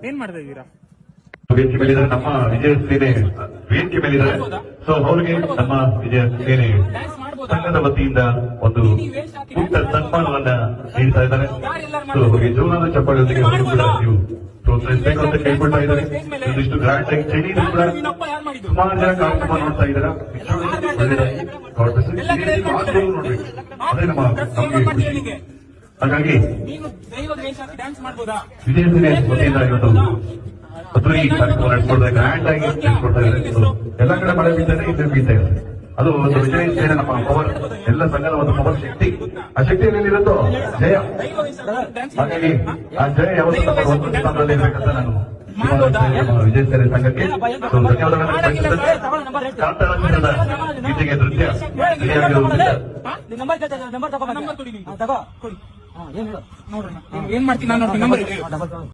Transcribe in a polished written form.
ಏನ್ ಮಾಡ್ತಾ ಇದ್ದೀರಾ? ವೇದಿಕೆ ಮೇಲಿದ್ದಾರೆ ನಮ್ಮ ವಿಜಯ ಸೇನೆ ವೇದಿಕೆ ಮೇಲಿದ್ದಾರೆ. ಸೊ ಅವರಿಗೆ ನಮ್ಮ ವಿಜಯ ಸೇನೆ ಸಂಘದ ವತಿಯಿಂದ ಒಂದು ಪುಟ್ಟ ಸನ್ಮಾನವನ್ನ ನೀಡ್ತಾ ಇದ್ದಾರೆ. ಸೊ ಅವರಿಗೆ ಜೋರಾದ ಚಪ್ಪಾಳೆಯೊಂದಿಗೆ ಕೂಡ ನೀವು ಪ್ರೋತ್ಸಾಹಿಸಬೇಕು ಅಂತ ಕೇಳ್ಕೊಳ್ತಾ ಇದ್ದಾರೆ. ಇಷ್ಟು ಗ್ರ್ಯಾಂಡ್ ಆಗಿ ಚಳಿನೂ ಕೂಡ ಸುಮಾರು ಜನ ಕಾರ್ಯಕ್ರಮ ನೋಡ್ತಾ ಇದ್ದಾರೆ. ನೋಡ್ಬೇಕು, ಅದೇ ನಮ್ಮ ನಮಗೆ ಖುಷಿ. ಹಾಗಾಗಿ ವಿಜಯ ಸೇನೆ ವತಿಯಿಂದ ಇವತ್ತು ಅದ್ರೂ ಈ ಕಾರ್ಯಕ್ರಮ ನಡೆಸ್ಕೊಡ್ತಾ ಗ್ರ್ಯಾಂಡ್ ಆಗಿ ನಡೆಸ್ಕೊಡ್ತಾ ಇದ್ದಾರೆ. ಎಲ್ಲ ಕಡೆ ಮಳೆ ಬೀಳ್ತಾನೆ ಇದು ಬೀಳ್ತಾ ಇದೆ. ಅದು ಒಂದು ವಿಜಯ ಸೇನೆ ನಮ್ಮ ಪವರ್, ಎಲ್ಲ ಸಂಘದ ಒಂದು ಪವರ್ ಶಕ್ತಿ. ಆ ಶಕ್ತಿಯಲ್ಲಿ ಇರುತ್ತೋ ಜಯ. ಹಾಗಾಗಿ ಆ ಜಯ ಯಾವತ್ತೂ ನಮ್ಮ ಒಂದು ಸ್ಥಾನದಲ್ಲಿ ಇರಬೇಕಂತ ನಾನು ವಿಜಯ ಸೇನೆ ಸಂಘಕ್ಕೆ ಧನ್ಯವಾದಗಳನ್ನು. ಕಾಂತಾರ ಗೀತೆಗೆ ನೃತ್ಯ ಏನ್ ಮಾಡ್ತೀನಿ ನಾನು.